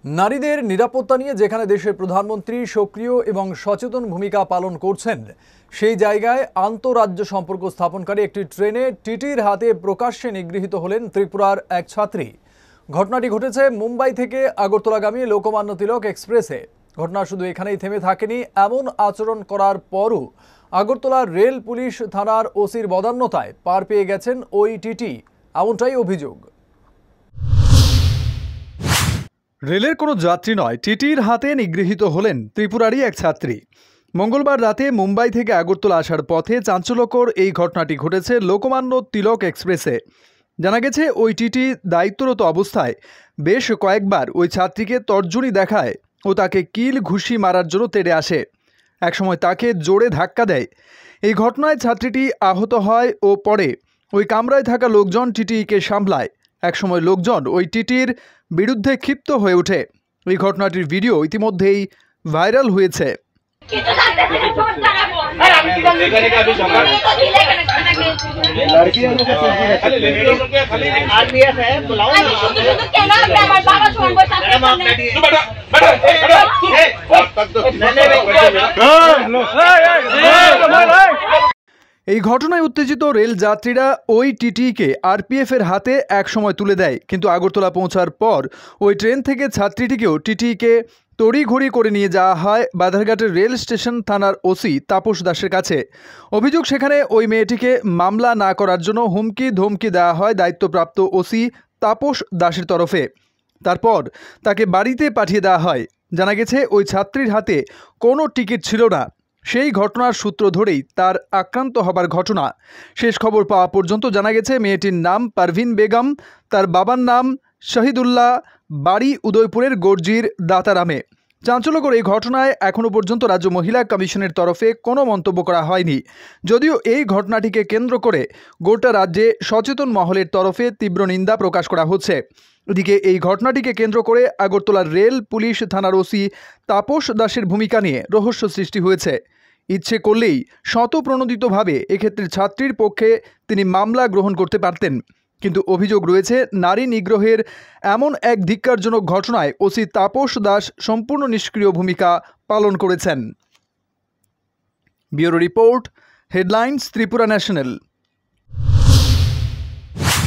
নারীদের নিরাপত্তা নিয়ে যেখানে দেশের প্রধানমন্ত্রী সক্রিয় এবং সচেতন ভূমিকা পালন করছেন, সেই জায়গায় আন্তঃরাজ্য সম্পর্ক স্থাপনকারী একটি ট্রেনে টিটির হাতে প্রকাশ্যে নিগৃহীত হলেন ত্রিপুরার এক ছাত্রী। ঘটনাটি ঘটেছে মুম্বাই থেকে আগরতলাগামী লোকমান্য তিলক এক্সপ্রেসে। ঘটনা শুধু এখানেই থেমে থাকেনি, এমন আচরণ করার পরও আগরতলা রেল পুলিশ থানার ওসির বদান্যতায় পার পেয়ে গেছেন ওই টিটি, এমনটাই অভিযোগ। রেলের কোনো যাত্রী নয়, টিটির হাতে নিগৃহীত হলেন ত্রিপুরারই এক ছাত্রী। মঙ্গলবার রাতে মুম্বাই থেকে আগরতলা আসার পথে চাঞ্চল্যকর এই ঘটনাটি ঘটেছে লোকমান্য তিলক এক্সপ্রেসে। জানা গেছে ওই টিটি দায়িত্বরত অবস্থায় বেশ কয়েকবার ওই ছাত্রীকে তর্জনী দেখায় ও তাকে কিল ঘুষি মারার জন্য তেড়ে আসে। একসময় তাকে জোরে ধাক্কা দেয়। এই ঘটনায় ছাত্রীটি আহত হয় ও পরে ওই কামরায় থাকা লোকজন টিটিকে সামলায়। একসময় লোকজন ওই টিটির বিরুদ্ধে ক্ষিপ্ত হয়ে ওঠে। এই ঘটনাটির ভিডিও ইতিমধ্যেই ভাইরাল হয়েছে। এই ঘটনায় উত্তেজিত রেল যাত্রীরা ওই টিটিকে আরপিএফ এর হাতে একসময় তুলে দেয়, কিন্তু আগরতলা পৌঁছার পর ওই ট্রেন থেকে ছাত্রীটিকেও টিটিকে তড়িঘড়ি করে নিয়ে যাওয়া হয় বাধারঘাটের রেল স্টেশন থানার ওসি তাপস দাসের কাছে। অভিযোগ, সেখানে ওই মেয়েটিকে মামলা না করার জন্য হুমকি ধমকি দেওয়া হয় দায়িত্বপ্রাপ্ত ওসি তাপস দাসের তরফে। তারপর তাকে বাড়িতে পাঠিয়ে দেওয়া হয়। জানা গেছে ওই ছাত্রীর হাতে কোনো টিকিট ছিল না। সেই ঘটনার সূত্র ধরেই তার আক্রান্ত হবার ঘটনা। শেষ খবর পাওয়া পর্যন্ত জানা গেছে মেয়েটির নাম পারভিন বেগম, তার বাবার নাম শহীদুল্লাহ, বাড়ি উদয়পুরের গর্জির দাতারামে। চাঞ্চল্যকর এই ঘটনায় এখনও পর্যন্ত রাজ্য মহিলা কমিশনের তরফে কোনো মন্তব্য করা হয়নি। যদিও এই ঘটনাটিকে কেন্দ্র করে গোটা রাজ্যে সচেতন মহলের তরফে তীব্র নিন্দা প্রকাশ করা হচ্ছে। এদিকে এই ঘটনাটিকে কেন্দ্র করে আগরতলার রেল পুলিশ থানার ওসি তাপস দাসের ভূমিকা নিয়ে রহস্য সৃষ্টি হয়েছে। ইচ্ছে করলেই স্বতঃপ্রণোদিতভাবে এক্ষেত্রে ছাত্রীর পক্ষে তিনি মামলা গ্রহণ করতে পারতেন, কিন্তু অভিযোগ রয়েছে নারী নিগ্রহের এমন এক ধিক্কারজনক ঘটনায় ওসি তাপস দাস সম্পূর্ণ নিষ্ক্রিয় ভূমিকা পালন করেছেন। Bureau report, headlines, Tripura national.